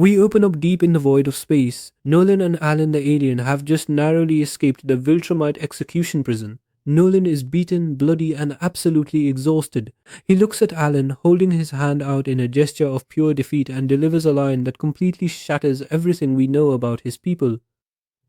We open up deep in the void of space. Nolan and Alan the alien have just narrowly escaped the Viltrumite execution prison. Nolan is beaten, bloody, and absolutely exhausted. He looks at Alan, holding his hand out in a gesture of pure defeat, and delivers a line that completely shatters everything we know about his people.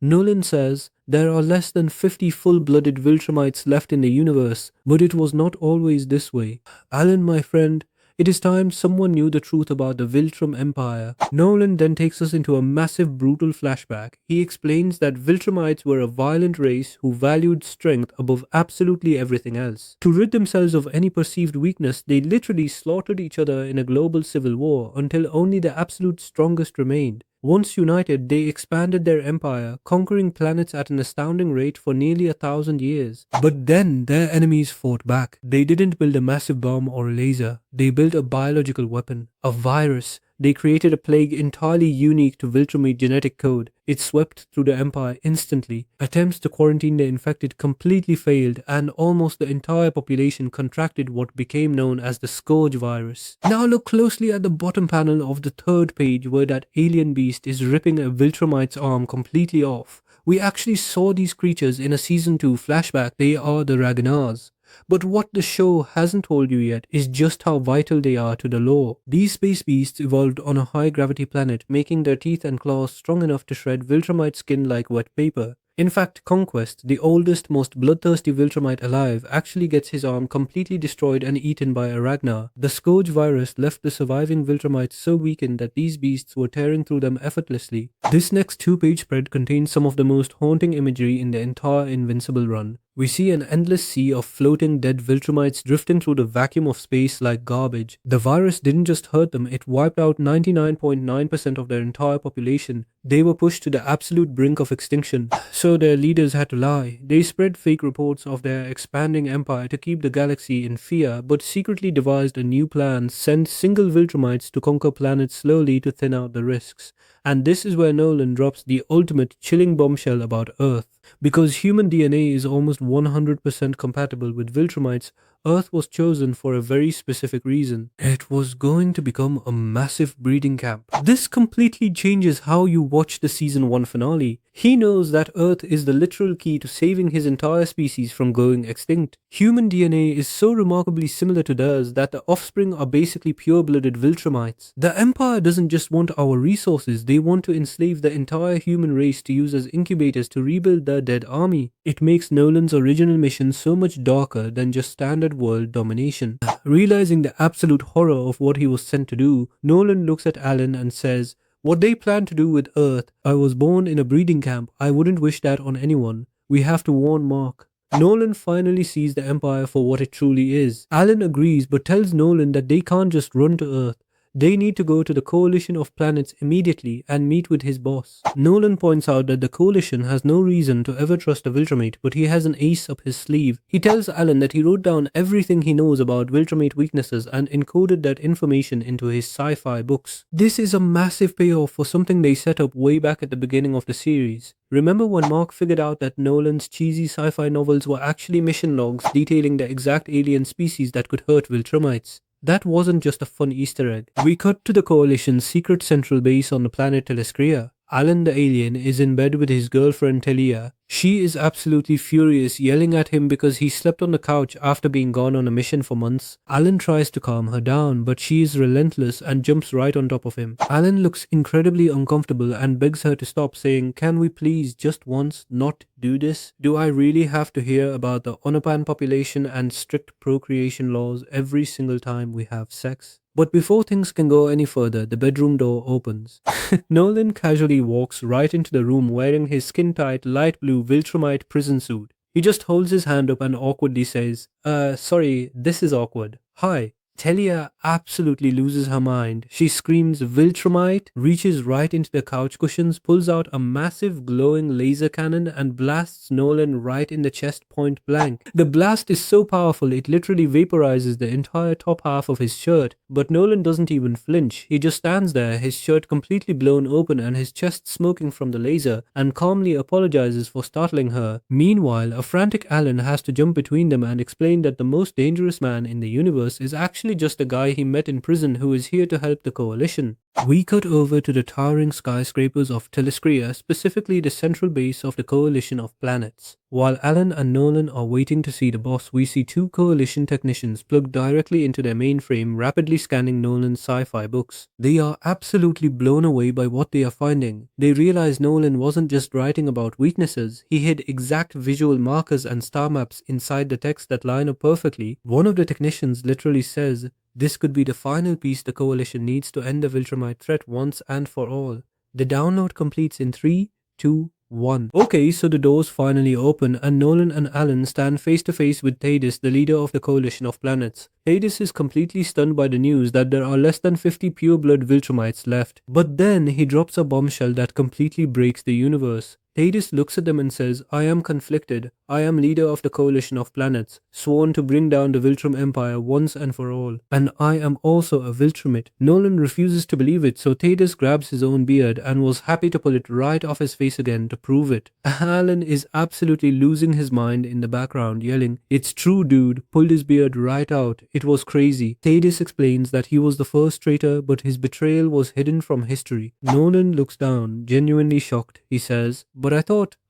Nolan says, "There are less than 50 full-blooded Viltrumites left in the universe, but it was not always this way. Alan, my friend, it is time someone knew the truth about the Viltrum Empire." Nolan then takes us into a massive brutal flashback. He explains that Viltrumites were a violent race who valued strength above absolutely everything else. To rid themselves of any perceived weakness, they literally slaughtered each other in a global civil war until only the absolute strongest remained. Once united, they expanded their empire, conquering planets at an astounding rate for nearly 1,000 years. But then their enemies fought back. They didn't build a massive bomb or a laser. They built a biological weapon, a virus. They created a plague entirely unique to Viltrumite genetic code. It swept through the empire instantly. Attempts to quarantine the infected completely failed, and almost the entire population contracted what became known as the scourge virus. Now look closely at the bottom panel of the third page where that alien beast is ripping a Viltrumite's arm completely off. We actually saw these creatures in a season 2 flashback. They are the Ragnars. But what the show hasn't told you yet is just how vital they are to the lore. These space beasts evolved on a high-gravity planet, making their teeth and claws strong enough to shred Viltrumite skin like wet paper. In fact, Conquest, the oldest, most bloodthirsty Viltrumite alive, actually gets his arm completely destroyed and eaten by a Ragnar. The Scourge virus left the surviving Viltrumites so weakened that these beasts were tearing through them effortlessly. This next 2-page spread contains some of the most haunting imagery in the entire Invincible run. We see an endless sea of floating dead Viltrumites drifting through the vacuum of space like garbage. The virus didn't just hurt them, it wiped out 99.9% of their entire population. They were pushed to the absolute brink of extinction, so their leaders had to lie. They spread fake reports of their expanding empire to keep the galaxy in fear, but secretly devised a new plan: send single Viltrumites to conquer planets slowly to thin out the risks. And this is where Nolan drops the ultimate chilling bombshell about Earth. Because human DNA is almost 100% compatible with Viltrumites, Earth was chosen for a very specific reason. It was going to become a massive breeding camp. This completely changes how you watch the season 1 finale. He knows that Earth is the literal key to saving his entire species from going extinct. Human DNA is so remarkably similar to theirs that the offspring are basically pure-blooded Viltrumites. The Empire doesn't just want our resources, they want to enslave the entire human race to use as incubators to rebuild their dead army. It makes Nolan's original mission so much darker than just standard world domination. Realizing the absolute horror of what he was sent to do, Nolan looks at Alan and says, "What they plan to do with Earth, I was born in a breeding camp. I wouldn't wish that on anyone. We have to warn Mark." Nolan finally sees the Empire for what it truly is. Alan agrees but tells Nolan that they can't just run to Earth. They need to go to the Coalition of Planets immediately and meet with his boss. Nolan points out that the Coalition has no reason to ever trust a Viltrumite, but he has an ace up his sleeve. He tells Alan that he wrote down everything he knows about Viltrumite weaknesses and encoded that information into his sci-fi books. This is a massive payoff for something they set up way back at the beginning of the series. Remember when Mark figured out that Nolan's cheesy sci-fi novels were actually mission logs detailing the exact alien species that could hurt Viltrumites? That wasn't just a fun Easter egg. We cut to the Coalition's secret central base on the planet Telescria. Alan the alien is in bed with his girlfriend Telia. She is absolutely furious, yelling at him because he slept on the couch after being gone on a mission for months. Alan tries to calm her down, but she is relentless and jumps right on top of him. Alan looks incredibly uncomfortable and begs her to stop, saying, "Can we please just once not do this? Do I really have to hear about the Onopan population and strict procreation laws every single time we have sex?" But before things can go any further, the bedroom door opens. Nolan casually walks right into the room wearing his skin-tight light blue Viltrumite prison suit. He just holds his hand up and awkwardly says, sorry, this is awkward. Hi. Telia absolutely loses her mind. She screams Viltrumite, reaches right into the couch cushions, pulls out a massive glowing laser cannon and blasts Nolan right in the chest point blank. The blast is so powerful it literally vaporizes the entire top half of his shirt, but Nolan doesn't even flinch. He just stands there, his shirt completely blown open and his chest smoking from the laser, and calmly apologizes for startling her. Meanwhile, a frantic Alan has to jump between them and explain that the most dangerous man in the universe is actually actually just a guy he met in prison who is here to help the coalition. We cut over to the towering skyscrapers of Telescria, specifically the central base of the coalition of planets. While Alan and Nolan are waiting to see the boss, we see two coalition technicians plugged directly into their mainframe, rapidly scanning Nolan's sci-fi books. They are absolutely blown away by what they are finding. They realize Nolan wasn't just writing about weaknesses, he hid exact visual markers and star maps inside the text that line up perfectly. One of the technicians literally says, "This could be the final piece the coalition needs to end the Viltrumite threat once and for all." The download completes in 3, 2, 1. Okay, so the doors finally open and Nolan and Alan stand face to face with thaedus, the leader of the coalition of planets. thaedus is completely stunned by the news that there are less than 50 pure-blood Viltrumites left. But then he drops a bombshell that completely breaks the universe. thaedus looks at them and says, "I am conflicted. I am leader of the coalition of planets, sworn to bring down the Viltrum Empire once and for all. And I am also a Viltrumite." Nolan refuses to believe it, so thaedus grabs his own beard and was happy to pull it right off his face again to prove it. Alan is absolutely losing his mind in the background, yelling, "It's true, dude. Pulled his beard right out. It was crazy." thaedus explains that he was the first traitor, but his betrayal was hidden from history. Nolan looks down, genuinely shocked. He says, "But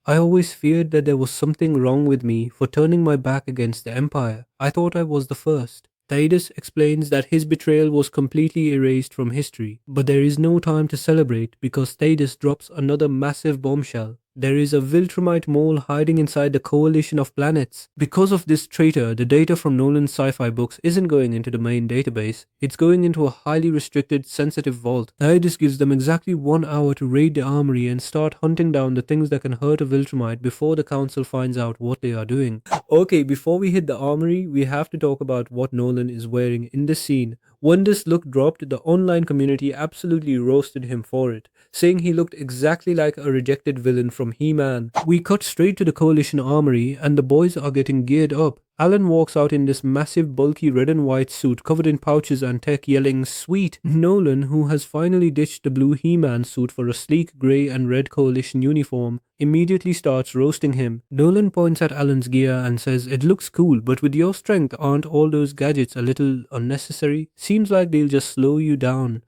I always feared that there was something wrong with me for turning my back against the Empire. I thought I was the first." thaedus explains that his betrayal was completely erased from history, but there is no time to celebrate because thaedus drops another massive bombshell. There is a Viltrumite mole hiding inside the coalition of planets. Because of this traitor, the data from Nolan's sci-fi books isn't going into the main database. It's going into a highly restricted, sensitive vault. thaedus gives them exactly 1 hour to raid the armory and start hunting down the things that can hurt a Viltrumite before the council finds out what they are doing. Okay, before we hit the armory, we have to talk about what Nolan is wearing in this scene. When this look dropped, the online community absolutely roasted him for it, saying he looked exactly like a rejected villain from He-Man. We cut straight to the coalition armory and the boys are getting geared up. Alan walks out in this massive bulky red and white suit covered in pouches and tech, yelling "Sweet!" Nolan, who has finally ditched the blue He-Man suit for a sleek grey and red coalition uniform, immediately starts roasting him. Nolan points at Alan's gear and says, "It looks cool, but with your strength, aren't all those gadgets a little unnecessary? Seems like they'll just slow you down."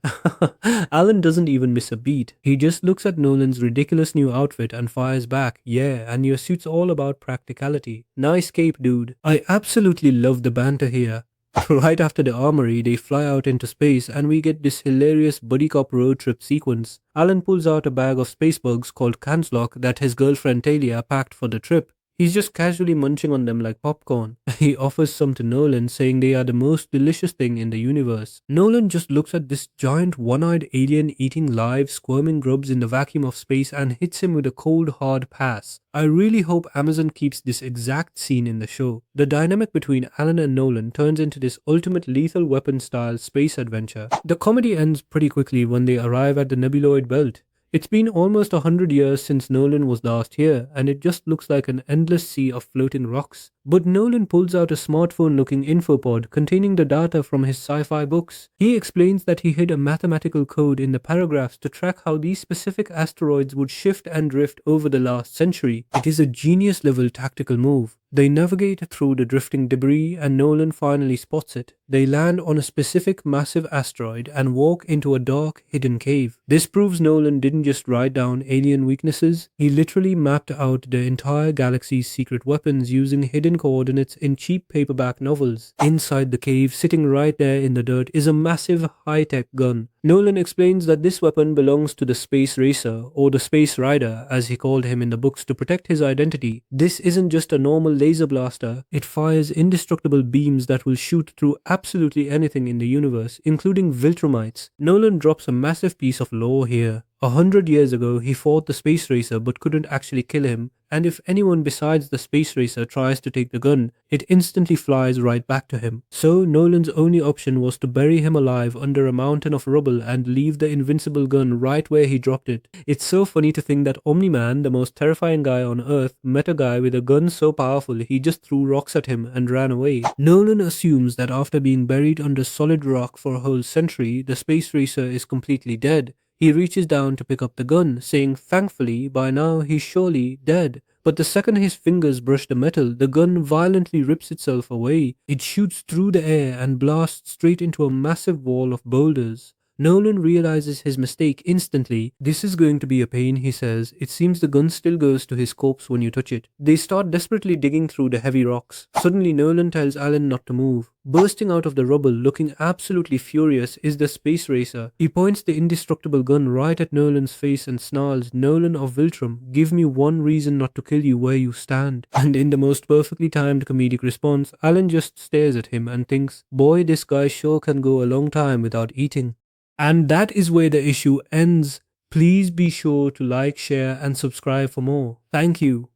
Alan doesn't even miss a beat. He just looks at Nolan's ridiculous new outfit and fires back, "Yeah, and your suit's all about practicality. Nice cape, dude." I absolutely love the banter here. Right after the armory, they fly out into space and we get this hilarious buddy cop road trip sequence. Alan pulls out a bag of space bugs called Kanslock that his girlfriend Talia packed for the trip. He's just casually munching on them like popcorn. He offers some to Nolan, saying they are the most delicious thing in the universe. Nolan just looks at this giant one-eyed alien eating live, squirming grubs in the vacuum of space and hits him with a cold, hard pass. I really hope Amazon keeps this exact scene in the show. The dynamic between Alan and Nolan turns into this ultimate Lethal Weapon style space adventure. The comedy ends pretty quickly when they arrive at the Nebuloid belt. It's been almost 100 years since Nolan was last here, and it just looks like an endless sea of floating rocks. But Nolan pulls out a smartphone-looking infopod containing the data from his sci-fi books. He explains that he hid a mathematical code in the paragraphs to track how these specific asteroids would shift and drift over the last century. It is a genius-level tactical move. They navigate through the drifting debris and Nolan finally spots it. They land on a specific massive asteroid and walk into a dark, hidden cave. This proves Nolan didn't just write down alien weaknesses, he literally mapped out the entire galaxy's secret weapons using hidden coordinates in cheap paperback novels. Inside the cave, sitting right there in the dirt, is a massive high-tech gun. Nolan explains that this weapon belongs to the Space Racer, or the Space Rider as he called him in the books, to protect his identity. This isn't just a normal laser blaster, it fires indestructible beams that will shoot through absolutely anything in the universe, including Viltrumites. Nolan drops a massive piece of lore here. 100 years ago, he fought the Space Racer but couldn't actually kill him, and if anyone besides the Space Racer tries to take the gun, it instantly flies right back to him. So Nolan's only option was to bury him alive under a mountain of rubble and leave the Invincible gun right where he dropped it. It's so funny to think that Omni-Man, the most terrifying guy on Earth, met a guy with a gun so powerful he just threw rocks at him and ran away. Nolan assumes that after being buried under solid rock for a whole century, the Space Racer is completely dead. He reaches down to pick up the gun, saying thankfully by now he's surely dead. But the second his fingers brush the metal, the gun violently rips itself away. It shoots through the air and blasts straight into a massive wall of boulders. Nolan realizes his mistake instantly. This is going to be a pain, he says. It seems the gun still goes to his corpse when you touch it. They start desperately digging through the heavy rocks. Suddenly, Nolan tells Alan not to move. Bursting out of the rubble, looking absolutely furious, is the space racer. He points the indestructible gun right at Nolan's face and snarls, "Nolan of Viltrum, give me one reason not to kill you where you stand." And in the most perfectly timed comedic response, Alan just stares at him and thinks, boy, this guy sure can go a long time without eating. And that is where the issue ends. Please be sure to like, share, and subscribe for more. Thank you.